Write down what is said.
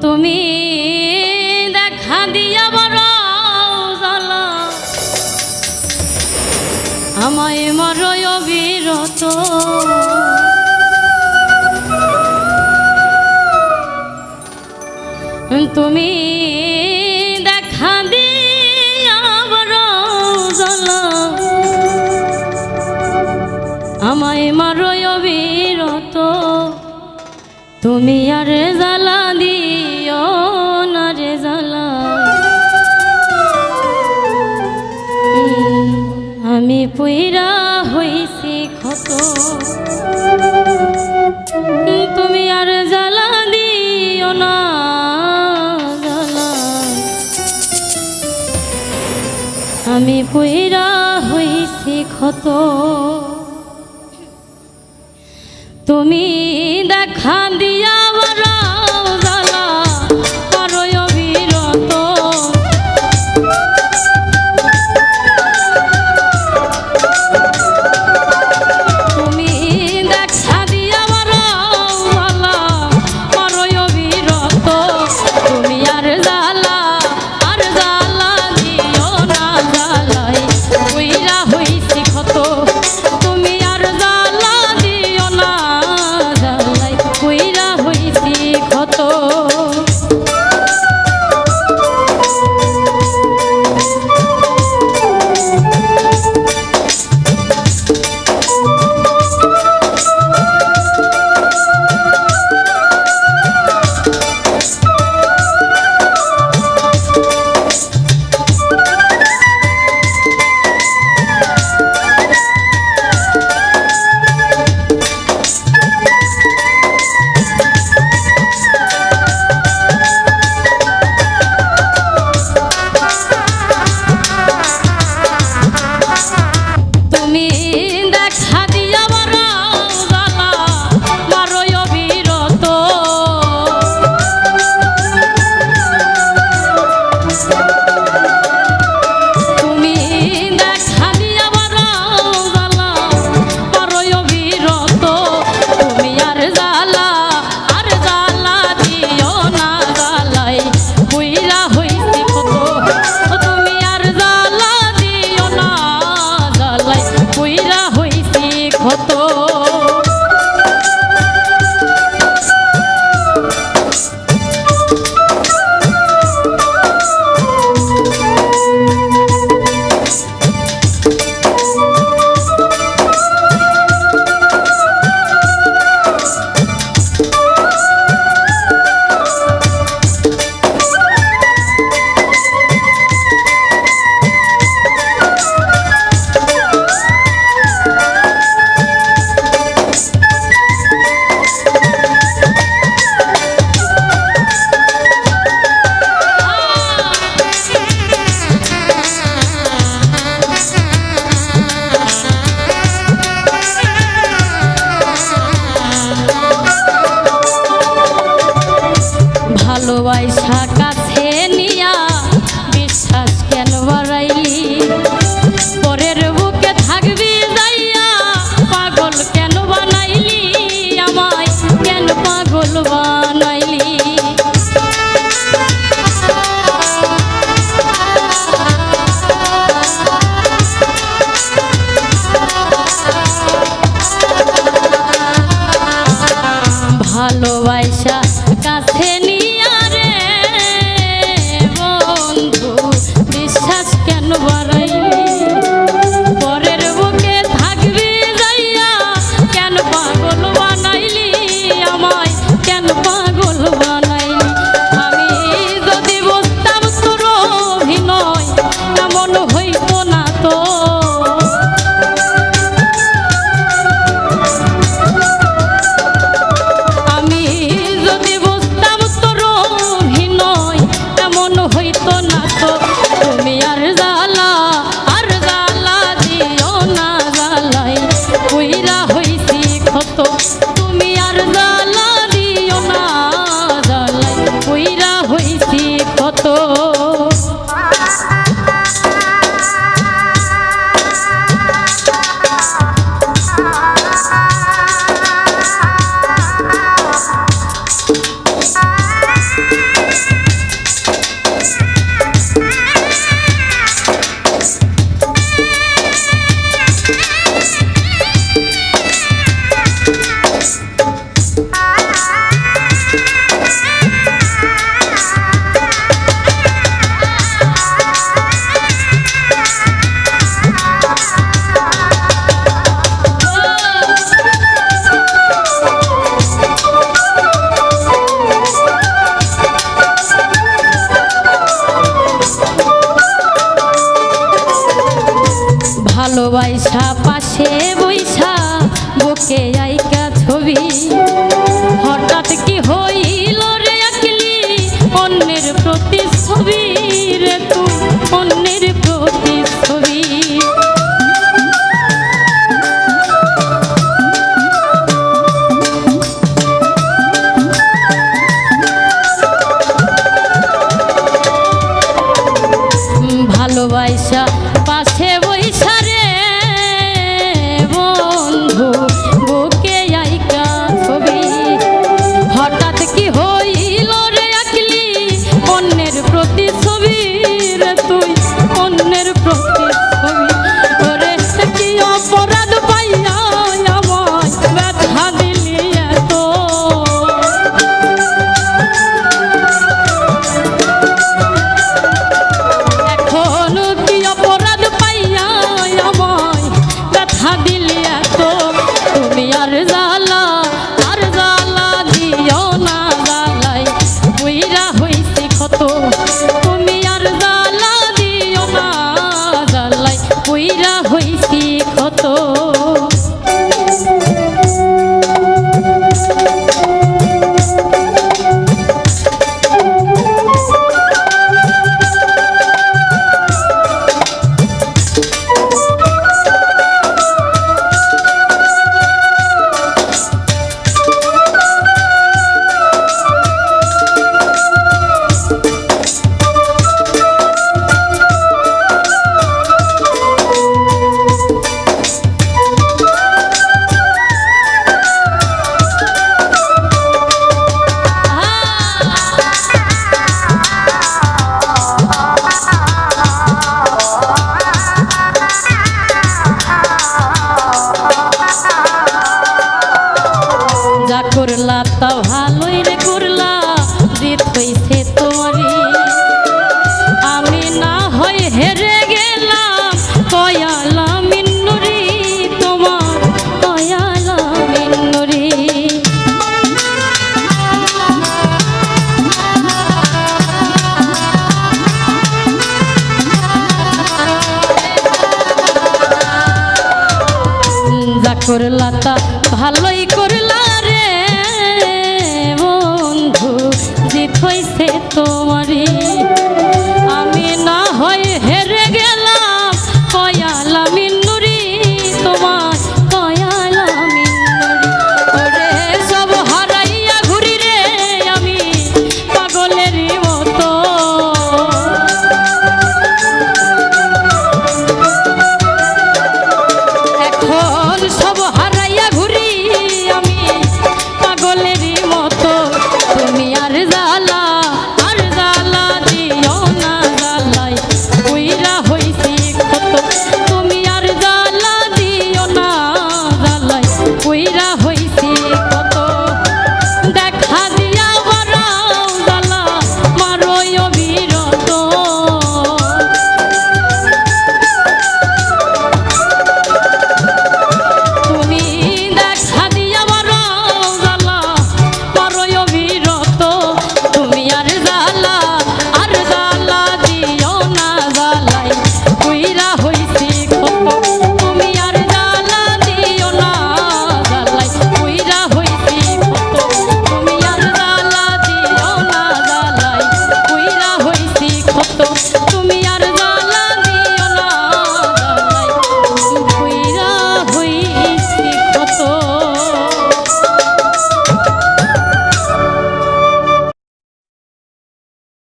তুমি দেখা দিয়া বড় জ্বালা আমায় মরয় অবিরত তুমি দেখা দিয়া বড় জ্বালা আমায় মরয় অবিরত তুমি আর জ্বালা দিও না রে জ্বালা আমি পুইরা হইছি ক্ষত তুমি আর জ্বালা দিও না জ্বালা আমি পুইরা হইছি ক্ষত তুমি দেখা দিয়া বড় জ্বালা করয় অবিরত তুমি দেখা দিয়া বড় জ্বালা করয় অবিরত তুমি আর জ্বালা দিও না জ্বালাই কইরা হইছি ক্ষত তুমি আর জ্বালা দিও না জ্বালাই কইরা হইছি ক্ষত ভালোবাসা কাছে নিয়া বিশ্বাস কেন বাড়াইলি পরের বুকে থাকবি যাইয়া পাগল কেন বানাইলি আমায় কেন পাগল বানাইলি ভালোবাসা কাছে নিয়া রে বন্ধু বিশ্বাস কেন বাড়াইলি পরের বুকে থাকবি যাইয়া কেন পাগল বানাইলি আমায় কেন পাগল বানাইলি আমি যদি বুঝতাম তোর অভিনয় এমন হইত না তো আমি যদি বুঝতাম তোর ভালোই রে করলা জিত হইছে